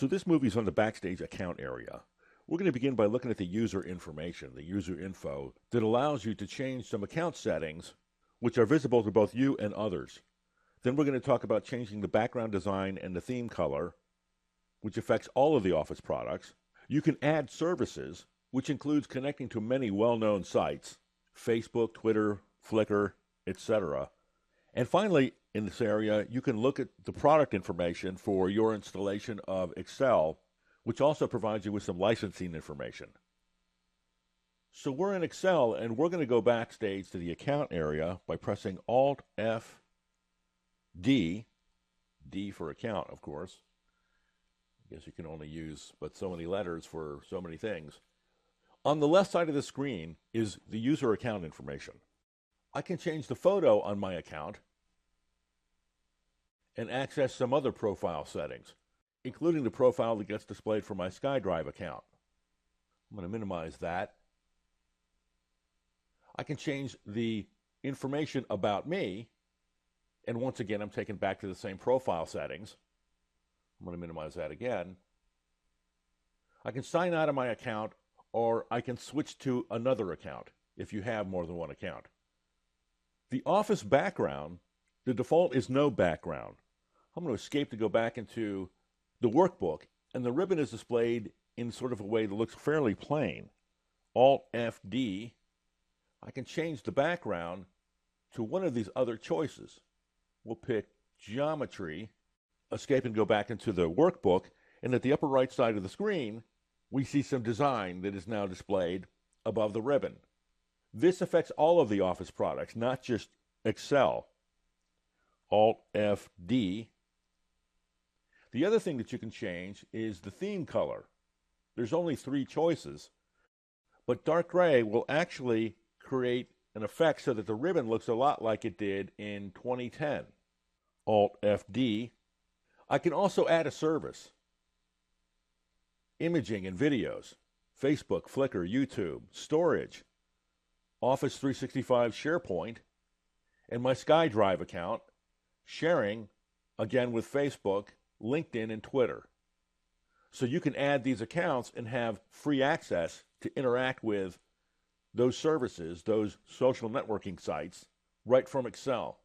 So this movie's on the Backstage Account area. We're going to begin by looking at the user information, the user info, that allows you to change some account settings which are visible to both you and others. Then we're going to talk about changing the background design and the theme color, which affects all of the Office products. You can add services, which includes connecting to many well-known sites, Facebook, Twitter, Flickr, etc. And finally, in this area, you can look at the product information for your installation of Excel, which also provides you with some licensing information. So we're in Excel, and we're going to go backstage to the account area by pressing Alt-F-D, D for account, of course. I guess you can only use but so many letters for so many things. On the left side of the screen is the user account information. I can change the photo on my account and access some other profile settings, including the profile that gets displayed for my SkyDrive account. I'm going to minimize that. I can change the information about me, and once again, I'm taken back to the same profile settings. I'm going to minimize that again. I can sign out of my account, or I can switch to another account if you have more than one account. The Office background, the default is no background. I'm going to escape to go back into the workbook, and the ribbon is displayed in sort of a way that looks fairly plain. Alt-F-D. I can change the background to one of these other choices. We'll pick geometry, escape and go back into the workbook, and at the upper right side of the screen, we see some design that is now displayed above the ribbon. This affects all of the Office products, not just Excel. Alt-F-D. The other thing that you can change is the theme color. There's only 3 choices, but dark gray will actually create an effect so that the ribbon looks a lot like it did in 2010. Alt-F-D. I can also add a service. Imaging and videos, Facebook, Flickr, YouTube, storage, Office 365 SharePoint, and my SkyDrive account, sharing, again with Facebook, LinkedIn, and Twitter. So you can add these accounts and have free access to interact with those services, those social networking sites, right from Excel.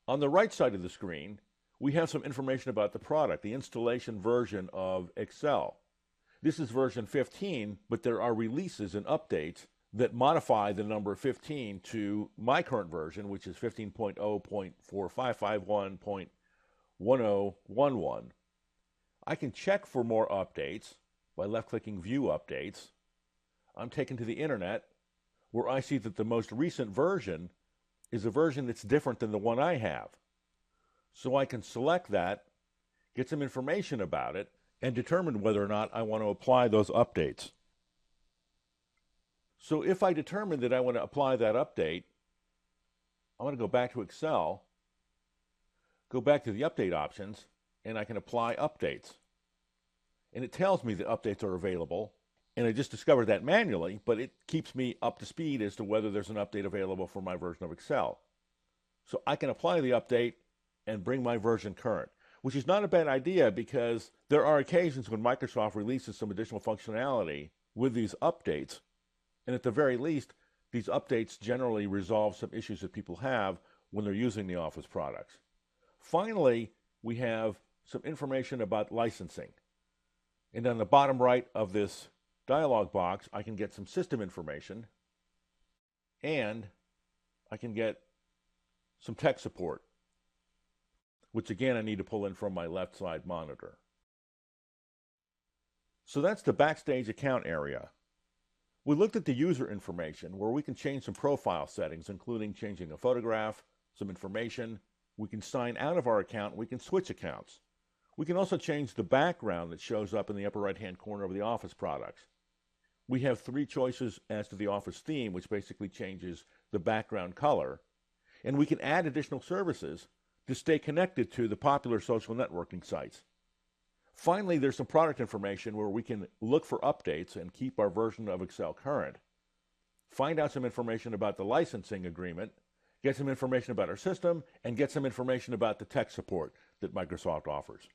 On the right side of the screen, we have some information about the product, the installation version of Excel. This is version 15, but there are releases and updates that modify the number 15 to my current version, which is 15.0.4551.1011. I can check for more updates by left-clicking View Updates. I'm taken to the internet, where I see that the most recent version is a version that's different than the one I have. So I can select that, get some information about it, and determine whether or not I want to apply those updates. So if I determine that I want to apply that update, I'm going to go back to Excel, go back to the update options, and I can apply updates. And it tells me that updates are available, and I just discovered that manually, but it keeps me up to speed as to whether there's an update available for my version of Excel. So I can apply the update and bring my version current, which is not a bad idea because there are occasions when Microsoft releases some additional functionality with these updates, and at the very least, these updates generally resolve some issues that people have when they're using the Office products. Finally, we have some information about licensing. And on the bottom right of this dialog box, I can get some system information, and I can get some tech support, which again I need to pull in from my left side monitor. So that's the Backstage Account area. We looked at the user information, where we can change some profile settings, including changing a photograph, some information. We can sign out of our account. We can switch accounts. We can also change the background that shows up in the upper right-hand corner of the Office products. We have 3 choices as to the Office theme, which basically changes the background color. And we can add additional services to stay connected to the popular social networking sites. Finally, there's some product information where we can look for updates and keep our version of Excel current, find out some information about the licensing agreement, get some information about our system, and get some information about the tech support that Microsoft offers.